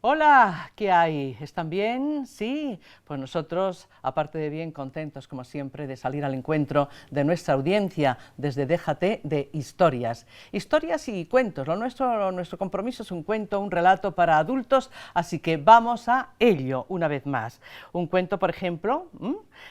Hola, ¿qué hay? ¿Están bien? Sí, pues nosotros, aparte de bien, contentos como siempre de salir al encuentro de nuestra audiencia desde Déjate de Historias. Historias y cuentos, nuestro compromiso es un cuento, un relato para adultos, así que vamos a ello una vez más. Un cuento, por ejemplo,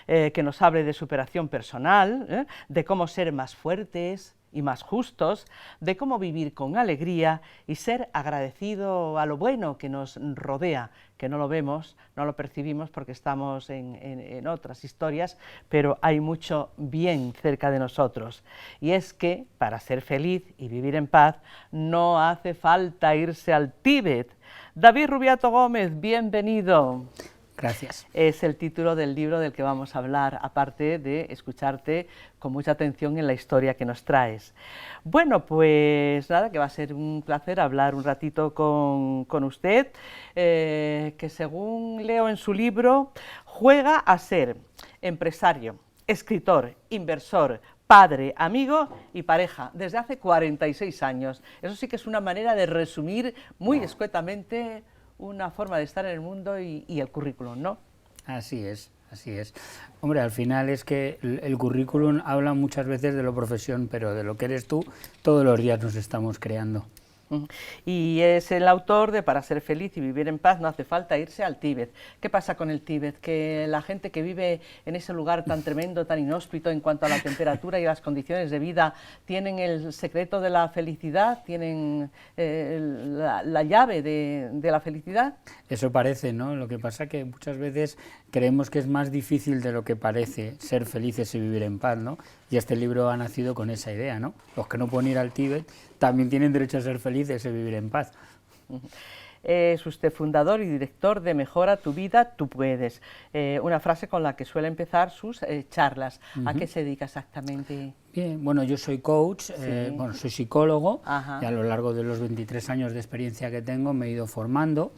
que nos hable de superación personal, de cómo ser más fuertes y más justos, de cómo vivir con alegría y ser agradecido a lo bueno que nos rodea, que no lo vemos, no lo percibimos porque estamos en otras historias, pero hay mucho bien cerca de nosotros. Y es que para ser feliz y vivir en paz no hace falta irse al Tíbet. David Rubiato Gómez, bienvenido. Gracias. Es el título del libro del que vamos a hablar, aparte de escucharte con mucha atención en la historia que nos traes. Bueno, pues nada, que va a ser un placer hablar un ratito con usted, que según leo en su libro, juega a ser empresario, escritor, inversor, padre, amigo y pareja, desde hace 46 años. Eso sí que es una manera de resumir muy escuetamente una forma de estar en el mundo y el currículum, ¿no? Así es, así es. Hombre, al final es que el currículum habla muchas veces de la profesión, pero de lo que eres tú, todos los días nos estamos creando. Y es el autor de Para ser feliz y vivir en paz no hace falta irse al Tíbet. ¿Qué pasa con el Tíbet? Que la gente que vive en ese lugar tan tremendo, tan inhóspito en cuanto a la temperatura y las condiciones de vida, tienen el secreto de la felicidad, tienen la llave de la felicidad. Eso parece, ¿no? Lo que pasa que muchas veces creemos que es más difícil de lo que parece ser felices y vivir en paz, ¿no? Y este libro ha nacido con esa idea, ¿no? Los que no pueden ir al Tíbet también tienen derecho a ser felices y vivir en paz. Es usted fundador y director de Mejora tu vida, tú puedes. Una frase con la que suele empezar sus charlas. ¿A qué se dedica exactamente? Bien, bueno, yo soy coach, bueno, soy psicólogo. Ajá. Y a lo largo de los 23 años de experiencia que tengo me he ido formando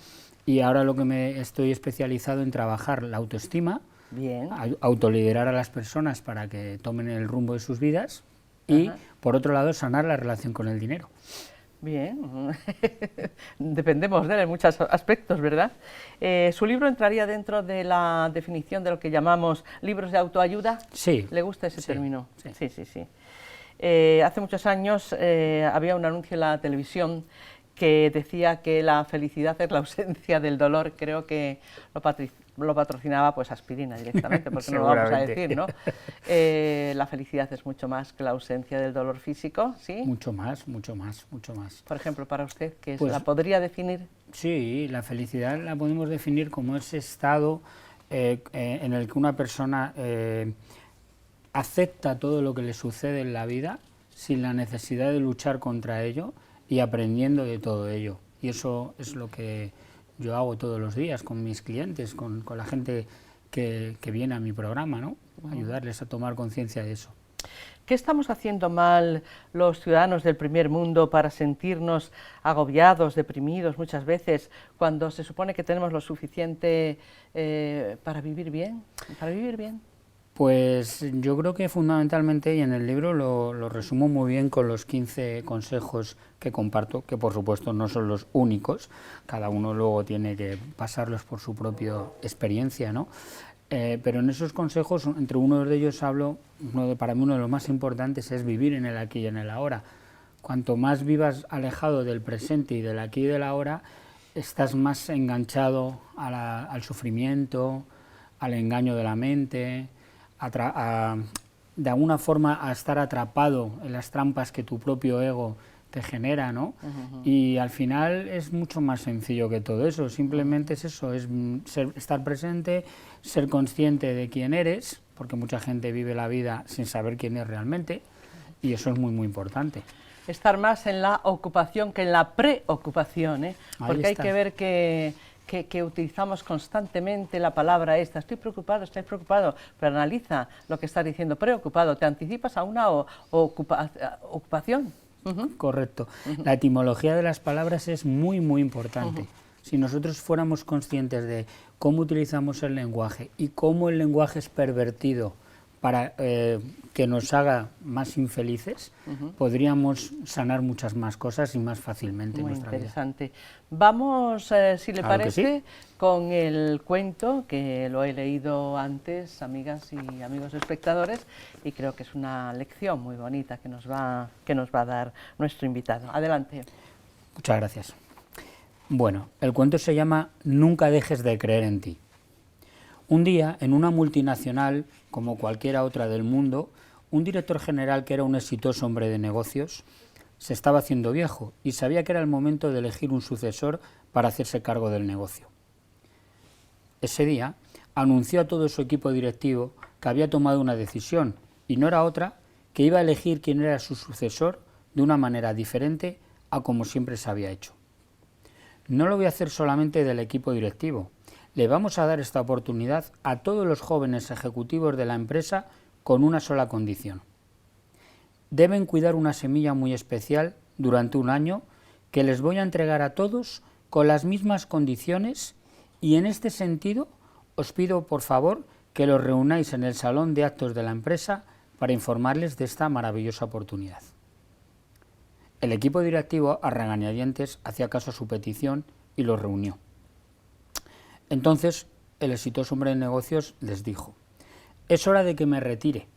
y ahora lo que me estoy especializado en trabajar la autoestima, bien, autoliderar a las personas para que tomen el rumbo de sus vidas y, por otro lado, sanar la relación con el dinero. Bien, dependemos de él en muchos aspectos, ¿verdad? ¿Su libro entraría dentro de la definición de lo que llamamos libros de autoayuda? Sí. ¿Le gusta ese término? Sí. Sí. Hace muchos años había un anuncio en la televisión que decía que la felicidad es la ausencia del dolor. Creo que lo patrocinaba pues aspirina directamente, porque no lo vamos a decir, ¿no? La felicidad es mucho más que la ausencia del dolor físico, ¿sí? Mucho más, mucho más, mucho más. Por ejemplo, para usted, ¿qué Pues, la podría definir? Sí, la felicidad la podemos definir como ese estado en el que una persona acepta todo lo que le sucede en la vida sin la necesidad de luchar contra ello y aprendiendo de todo ello. Y eso es lo que yo hago todos los días con mis clientes, con la gente que viene a mi programa, ¿no? Ayudarles a tomar conciencia de eso. ¿Qué estamos haciendo mal los ciudadanos del primer mundo para sentirnos agobiados, deprimidos muchas veces, cuando se supone que tenemos lo suficiente para vivir bien? Pues yo creo que fundamentalmente, y en el libro lo resumo muy bien con los 15 consejos que comparto, que por supuesto no son los únicos, cada uno luego tiene que pasarlos por su propia experiencia, ¿no? Pero en esos consejos, entre uno de ellos hablo, para mí uno de los más importantes es vivir en el aquí y en el ahora. Cuanto más vivas alejado del presente y del aquí y del ahora, estás más enganchado al sufrimiento, al engaño de la mente, de alguna forma a estar atrapado en las trampas que tu propio ego te genera, ¿no? Y al final es mucho más sencillo que todo eso, simplemente es eso, es estar presente, ser consciente de quién eres, porque mucha gente vive la vida sin saber quién es realmente, y eso es muy, muy importante. Estar más en la ocupación que en la preocupación, ¿eh? Porque hay que ver que utilizamos constantemente la palabra esta, estoy preocupado, pero analiza lo que estás diciendo, preocupado, te anticipas a una ocupación. Correcto. La etimología de las palabras es muy, muy importante. Si nosotros fuéramos conscientes de cómo utilizamos el lenguaje y cómo el lenguaje es pervertido para que nos haga más infelices, podríamos sanar muchas más cosas y más fácilmente en nuestra vida. Muy interesante. Vamos, si le Claro que parece, sí. con el cuento, que lo he leído antes, amigas y amigos espectadores, y creo que es una lección muy bonita que nos va a dar nuestro invitado. Adelante. Muchas gracias. Bueno, el cuento se llama Nunca dejes de creer en ti. Un día, en una multinacional, como cualquiera otra del mundo, un director general que era un exitoso hombre de negocios se estaba haciendo viejo y sabía que era el momento de elegir un sucesor para hacerse cargo del negocio. Ese día anunció a todo su equipo directivo que había tomado una decisión y no era otra que iba a elegir quién era su sucesor de una manera diferente a como siempre se había hecho. No lo voy a hacer solamente del equipo directivo. Le vamos a dar esta oportunidad a todos los jóvenes ejecutivos de la empresa con una sola condición. Deben cuidar una semilla muy especial durante un año que les voy a entregar a todos con las mismas condiciones y en este sentido os pido por favor que los reunáis en el salón de actos de la empresa para informarles de esta maravillosa oportunidad. El equipo directivo a regañadientes hacía caso a su petición y los reunió. Entonces, el exitoso hombre de negocios les dijo: es hora de que me retire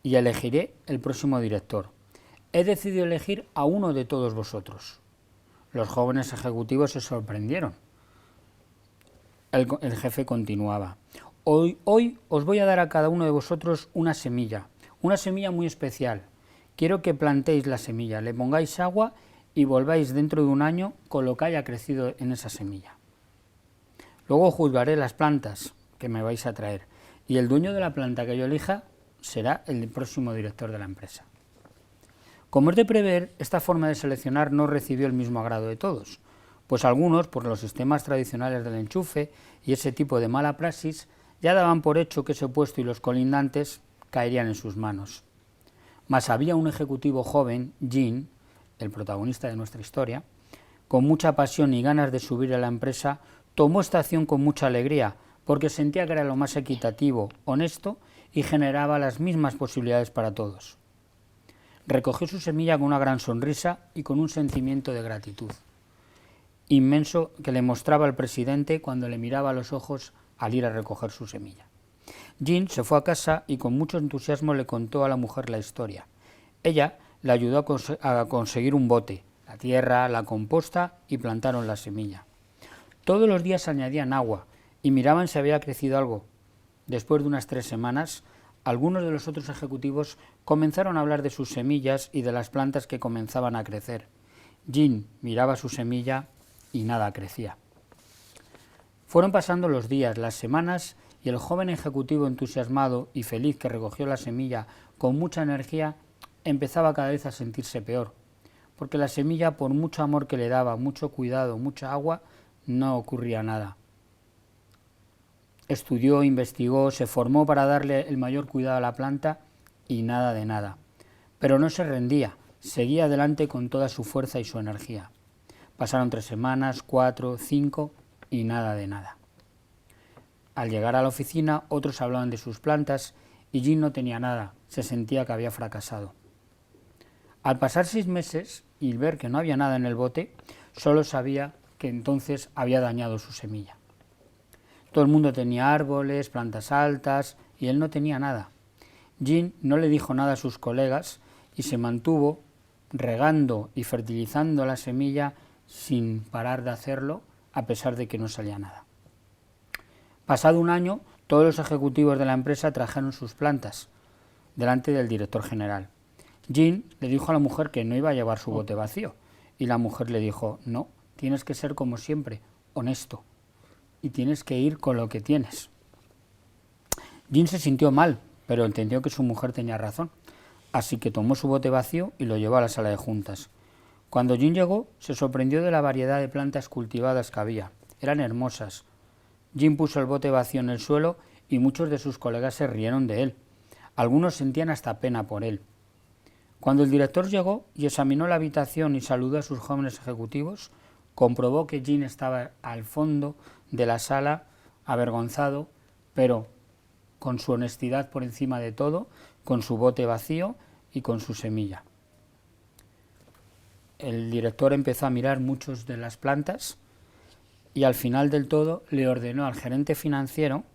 y elegiré el próximo director. He decidido elegir a uno de todos vosotros. Los jóvenes ejecutivos se sorprendieron. El jefe continuaba: Hoy os voy a dar a cada uno de vosotros una semilla muy especial. Quiero que plantéis la semilla, le pongáis agua y volváis dentro de un año con lo que haya crecido en esa semilla. Luego juzgaré las plantas que me vais a traer y el dueño de la planta que yo elija será el próximo director de la empresa. Como es de prever, esta forma de seleccionar no recibió el mismo agrado de todos, pues algunos, por los sistemas tradicionales del enchufe y ese tipo de mala praxis, ya daban por hecho que ese puesto y los colindantes caerían en sus manos. Mas había un ejecutivo joven, Jean, el protagonista de nuestra historia, con mucha pasión y ganas de subir a la empresa, tomó esta acción con mucha alegría, porque sentía que era lo más equitativo, honesto y generaba las mismas posibilidades para todos. Recogió su semilla con una gran sonrisa y con un sentimiento de gratitud inmenso que le mostraba al presidente cuando le miraba a los ojos al ir a recoger su semilla. Jean se fue a casa y con mucho entusiasmo le contó a la mujer la historia. Ella le ayudó a conseguir un bote, la tierra, la composta y plantaron la semilla. Todos los días añadían agua y miraban si había crecido algo. Después de unas 3 semanas, algunos de los otros ejecutivos comenzaron a hablar de sus semillas y de las plantas que comenzaban a crecer. Jean miraba su semilla y nada crecía. Fueron pasando los días, las semanas, y el joven ejecutivo entusiasmado y feliz que recogió la semilla con mucha energía empezaba cada vez a sentirse peor, porque la semilla, por mucho amor que le daba, mucho cuidado, mucha agua, no ocurría nada. Estudió, investigó, se formó para darle el mayor cuidado a la planta y nada de nada. Pero no se rendía, seguía adelante con toda su fuerza y su energía. Pasaron 3 semanas, 4, 5 y nada de nada. Al llegar a la oficina, otros hablaban de sus plantas y Jean no tenía nada, se sentía que había fracasado. Al pasar 6 meses y ver que no había nada en el bote, solo sabía que entonces había dañado su semilla. Todo el mundo tenía árboles, plantas altas y él no tenía nada. Jean no le dijo nada a sus colegas y se mantuvo regando y fertilizando la semilla sin parar de hacerlo, a pesar de que no salía nada. Pasado un año, todos los ejecutivos de la empresa trajeron sus plantas delante del director general. Jean le dijo a la mujer que no iba a llevar su bote vacío y la mujer le dijo: no, tienes que ser como siempre, honesto, y tienes que ir con lo que tienes. Jean se sintió mal, pero entendió que su mujer tenía razón, así que tomó su bote vacío y lo llevó a la sala de juntas. Cuando Jean llegó, se sorprendió de la variedad de plantas cultivadas que había. Eran hermosas. Jean puso el bote vacío en el suelo y muchos de sus colegas se rieron de él. Algunos sentían hasta pena por él. Cuando el director llegó y examinó la habitación y saludó a sus jóvenes ejecutivos, comprobó que Jean estaba al fondo de la sala, avergonzado, pero con su honestidad por encima de todo, con su bote vacío y con su semilla. El director empezó a mirar muchas de las plantas y al final del todo le ordenó al gerente financiero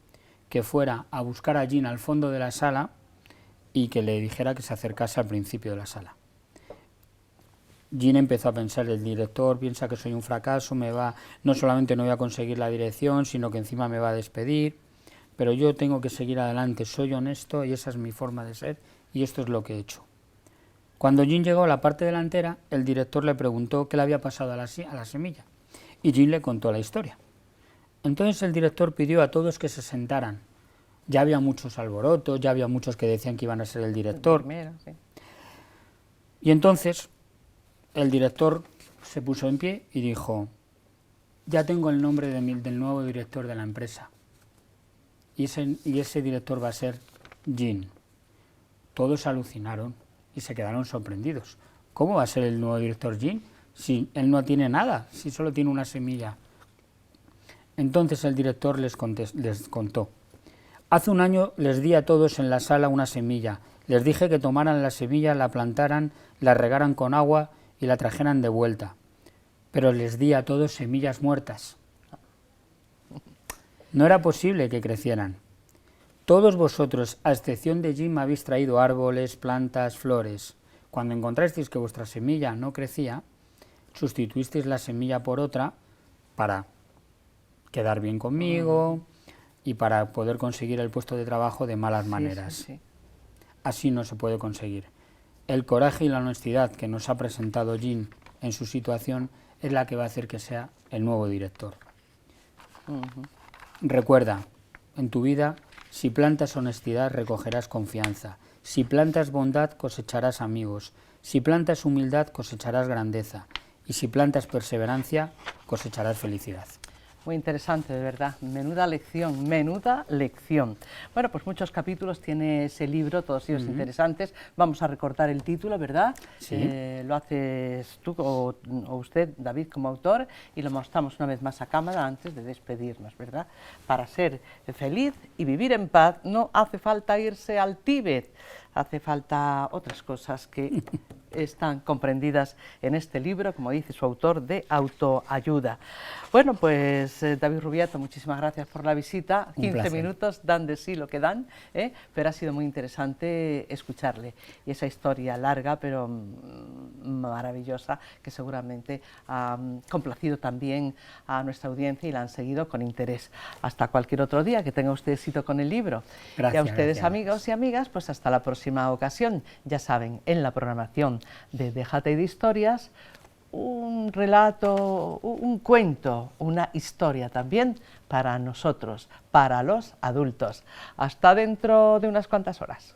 que fuera a buscar a Jean al fondo de la sala y que le dijera que se acercase al principio de la sala. Jean empezó a pensar, el director piensa que soy un fracaso, no solamente no voy a conseguir la dirección, sino que encima me va a despedir, pero yo tengo que seguir adelante, soy honesto y esa es mi forma de ser y esto es lo que he hecho. Cuando Jean llegó a la parte delantera, el director le preguntó qué le había pasado a la semilla y Jean le contó la historia. Entonces el director pidió a todos que se sentaran. Ya había muchos alborotos, ya había muchos que decían que iban a ser el director. Sí. Y entonces el director se puso en pie y dijo, ya tengo el nombre del nuevo director de la empresa. Y ese director va a ser Jean. Todos alucinaron y se quedaron sorprendidos. ¿Cómo va a ser el nuevo director Jean? Si él no tiene nada, si solo tiene una semilla. Entonces el director les contó. Hace un año les di a todos en la sala una semilla. Les dije que tomaran la semilla, la plantaran, la regaran con agua y la trajeran de vuelta. Pero les di a todos semillas muertas. No era posible que crecieran. Todos vosotros, a excepción de Jean, me habéis traído árboles, plantas, flores. Cuando encontrasteis que vuestra semilla no crecía, sustituisteis la semilla por otra para quedar bien conmigo y para poder conseguir el puesto de trabajo de malas maneras. Sí. Así no se puede conseguir. El coraje y la honestidad que nos ha presentado Jean en su situación es la que va a hacer que sea el nuevo director. Recuerda, en tu vida, si plantas honestidad recogerás confianza, si plantas bondad cosecharás amigos, si plantas humildad cosecharás grandeza y si plantas perseverancia cosecharás felicidad. Muy interesante, de verdad. Menuda lección, menuda lección. Bueno, pues muchos capítulos tiene ese libro, todos ellos interesantes. Vamos a recortar el título, ¿verdad? Sí. Lo haces tú o usted, David, como autor, y lo mostramos una vez más a cámara antes de despedirnos, ¿verdad? Para ser feliz y vivir en paz no hace falta irse al Tíbet, hace falta otras cosas que están comprendidas en este libro, como dice su autor, de autoayuda. Bueno, pues David Rubiato, muchísimas gracias por la visita. 15 minutos dan de sí lo que dan, pero ha sido muy interesante escucharle. Y esa historia larga, pero maravillosa, que seguramente ha complacido también a nuestra audiencia y la han seguido con interés. Hasta cualquier otro día, que tenga usted éxito con el libro. Gracias, y a ustedes, gracias. amigos y amigas, pues hasta la próxima ocasión. Ya saben, en la programación de Déjate de Historias, un relato, un cuento, una historia también para nosotros, para los adultos. Hasta dentro de unas cuantas horas.